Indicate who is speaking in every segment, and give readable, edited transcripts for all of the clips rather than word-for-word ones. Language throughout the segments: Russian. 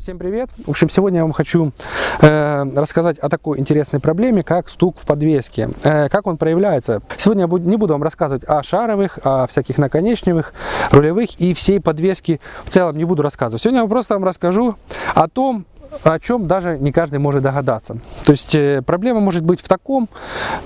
Speaker 1: Всем привет! В общем, сегодня я вам хочу рассказать о такой интересной проблеме, как стук в подвеске. Как он проявляется. Сегодня я не буду вам рассказывать о шаровых, о всяких наконечниковых, рулевых и всей подвеске в целом не буду рассказывать. Сегодня я просто вам расскажу о том, о чем даже не каждый может догадаться. То есть проблема может быть в таком,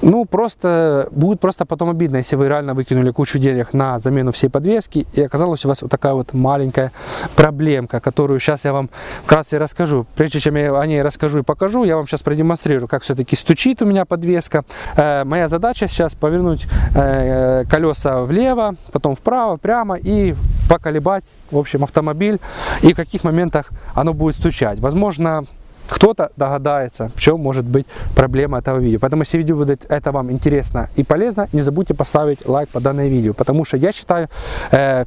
Speaker 1: будет просто потом обидно, если вы реально выкинули кучу денег на замену всей подвески и оказалась у вас вот такая вот маленькая проблемка, которую сейчас я вам вкратце расскажу. Прежде чем я о ней расскажу и покажу, я вам сейчас продемонстрирую, как все-таки стучит у меня подвеска. Моя задача сейчас повернуть колеса влево, потом вправо, прямо и поколебать, в общем, автомобиль и в каких моментах оно будет стучать. Возможно, кто-то догадается, в чем может быть проблема этого видео. Поэтому, если видео будет это вам интересно и полезно, не забудьте поставить лайк по данному видео. Потому что я считаю,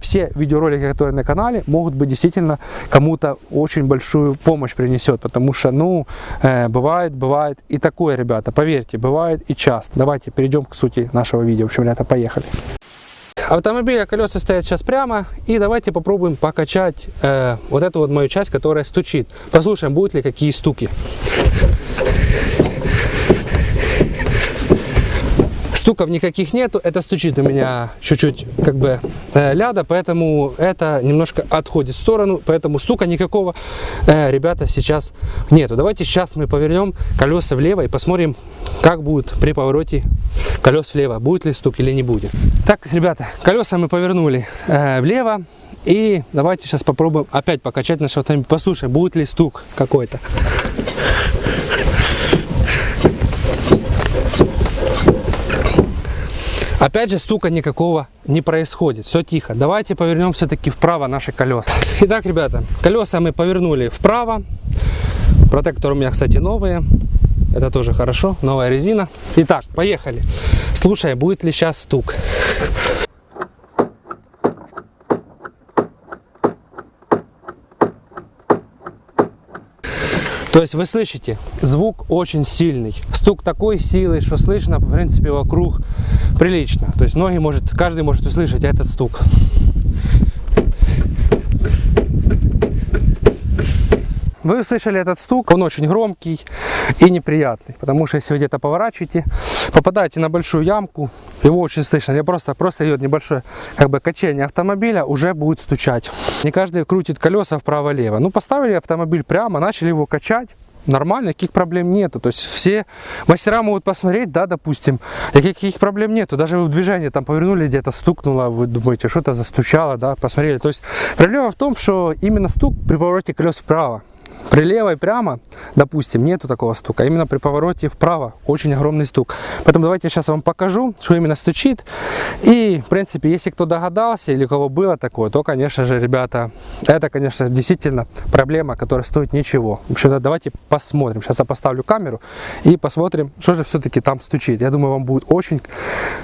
Speaker 1: все видеоролики, которые на канале, могут быть действительно кому-то очень большую помощь принесет. Потому что, бывает и такое, ребята, поверьте, бывает и часто. Давайте перейдем к сути нашего видео. В общем, ребята, поехали. Автомобиля колеса стоят сейчас прямо, и давайте попробуем покачать вот эту вот мою часть, которая стучит. Послушаем, будут ли какие стуки. Стуков никаких нету, это стучит у меня чуть-чуть ляда, поэтому это немножко отходит в сторону, поэтому стука никакого, ребята, сейчас нету. Давайте сейчас мы повернем колеса влево и посмотрим, как будет при повороте колес влево, будет ли стук или не будет. Так, ребята, колеса мы повернули влево, и давайте сейчас попробуем опять покачать наш автомобиль, послушаем, будет ли стук какой-то. Опять же, стука никакого не происходит, все тихо. Давайте повернем все-таки вправо наши колеса. Итак, ребята, колеса мы повернули вправо. Протекторы у меня, кстати, новые. Это тоже хорошо, новая резина. Итак, поехали. Слушай, будет ли сейчас стук. То есть вы слышите, звук очень сильный. Стук такой силы, что слышно, в принципе, вокруг прилично. То есть каждый может услышать этот стук. Вы услышали этот стук, он очень громкий и неприятный. Потому что если вы где-то поворачиваете, попадаете на большую ямку, его очень слышно. Я просто идет небольшое качение автомобиля, уже будет стучать. Не каждый крутит колеса вправо-лево. Поставили автомобиль прямо, начали его качать. Нормально, никаких проблем нету. То есть все мастера могут посмотреть, да, допустим, никаких проблем нету. Даже вы в движении там повернули, где-то стукнуло, вы думаете, что-то застучало, да, посмотрели. То есть проблема в том, что именно стук при повороте колес вправо. При левой прямо, допустим, нету такого стука. Именно при повороте вправо очень огромный стук. Поэтому давайте я сейчас вам покажу, что именно стучит. И, в принципе, если кто догадался или у кого было такое, то, конечно же, ребята, это, конечно, действительно проблема, которая стоит ничего. В общем, давайте посмотрим. Сейчас я поставлю камеру и посмотрим, что же все-таки там стучит. Я думаю, вам будет очень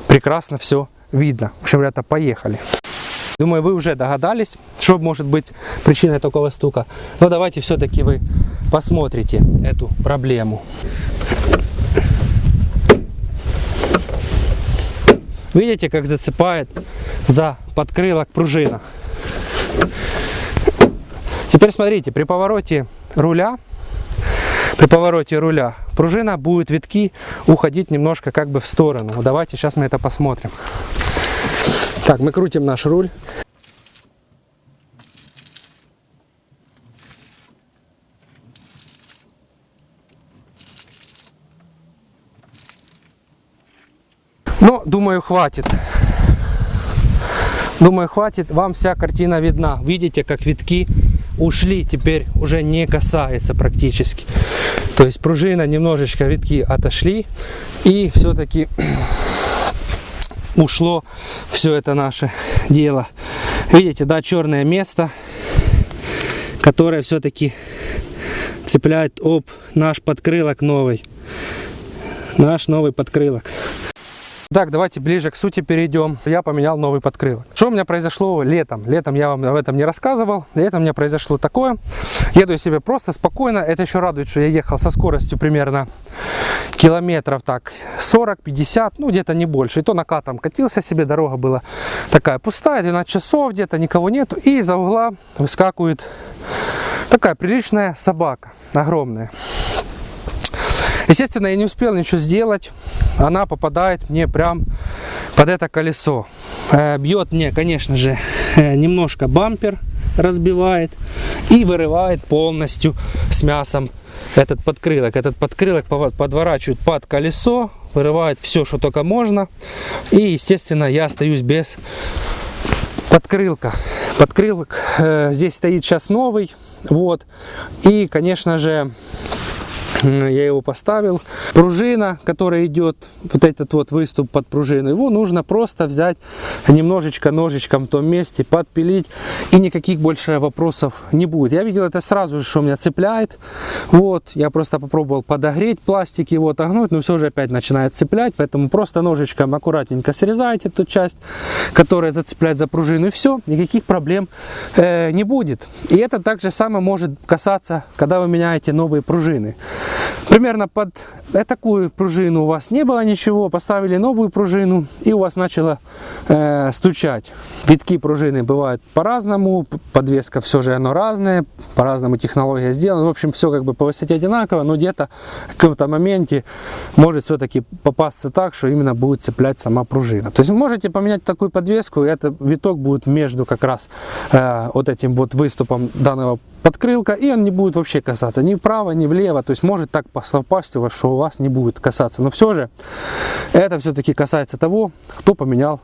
Speaker 1: прекрасно все видно. В общем, ребята, поехали. Думаю, вы уже догадались, что может быть причиной такого стука. Но давайте все-таки вы посмотрите эту проблему. Видите, как зацепает за подкрылок пружина. Теперь смотрите, при повороте руля пружина будет витки уходить немножко в сторону. Давайте сейчас мы это посмотрим. Так, мы крутим наш руль. Думаю, хватит. Вам вся картина видна. Видите, как витки ушли, теперь уже не касается практически. То есть пружина, немножечко витки отошли, и все-таки ушло все это наше дело. Видите, да, черное место, которое все-таки цепляет об наш подкрылок новый. Наш новый подкрылок. Так, давайте ближе к сути перейдем. Я поменял новый подкрылок. Что у меня произошло летом? Летом я вам об этом не рассказывал. Летом у меня произошло такое. Еду я себе просто спокойно. Это еще радует, что я ехал со скоростью примерно километров 40-50, где-то не больше. И то накатом катился себе. Дорога была такая пустая, 12 часов где-то, никого нету. И из-за угла выскакивает Такая приличная собака, огромная. Естественно, я не успел ничего сделать. Она попадает мне прям под это колесо. Бьет мне, конечно же, немножко бампер, разбивает и вырывает полностью с мясом этот подкрылок. Этот подкрылок подворачивает под колесо, вырывает все, что только можно. И, естественно, я остаюсь без подкрылка. Подкрылок здесь стоит сейчас новый. Вот. И, конечно же, я его поставил. Пружина, которая идет, вот этот вот выступ под пружину, его нужно просто взять немножечко ножичком в том месте, подпилить, и никаких больше вопросов не будет. Я видел это сразу же, что меня цепляет. Вот, я просто попробовал подогреть пластик, его отогнуть, но все же опять начинает цеплять, поэтому просто ножичком аккуратненько срезаете ту часть, которая зацепляет за пружину, и все, никаких проблем не будет. И это также самое может касаться, когда вы меняете новые пружины. Примерно под такую пружину у вас не было ничего, поставили новую пружину, и у вас начало стучать. Витки пружины бывают по-разному, подвеска все же оно разное, по-разному технология сделана. В общем, все как бы по высоте одинаково, но где-то в каком-то моменте может все-таки попасться так, что именно будет цеплять сама пружина. То есть вы можете поменять такую подвеску, и этот виток будет между как раз вот этим вот выступом данного подкрылка, и он не будет вообще касаться ни вправо, ни влево. То есть может так попасть у вас, что у вас не будет касаться. Но все же это все-таки касается того, кто поменял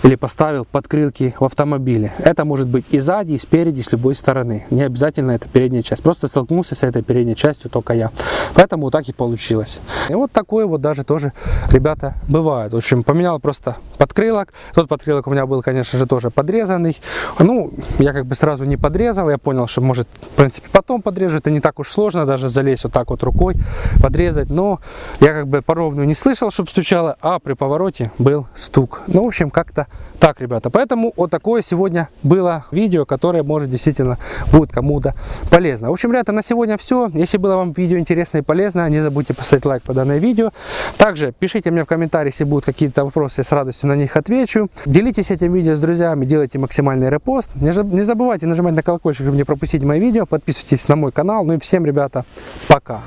Speaker 1: или поставил подкрылки в автомобиле. Это может быть и сзади, и спереди, и с любой стороны. Не обязательно это передняя часть. Просто столкнулся с этой передней частью только я. Поэтому вот так и получилось. И вот такое вот даже тоже, ребята, бывает. В общем, поменял просто подкрылок. Тот подкрылок у меня был, конечно же, тоже подрезанный. Ну, я как бы сразу не подрезал. Я понял, что может, в принципе, потом подрежу. Это не так уж сложно, даже залезть вот так вот рукой, подрезать. Но я как бы по ровную не слышал, чтобы стучало, а при повороте был стук. Ну, в общем, как-то так, ребята. Поэтому вот такое сегодня было видео, которое, может, действительно будет кому-то полезно. В общем, ребята, на сегодня все. Если было вам видео интересно и полезно, не забудьте поставить лайк под данное видео. Также пишите мне в комментарии, если будут какие-то вопросы, я с радостью на них отвечу. Делитесь этим видео с друзьями, делайте максимальный репост. Не забывайте нажимать на колокольчик, чтобы не пропустить мои видео. Подписывайтесь на мой канал. Ну и всем, ребята, пока.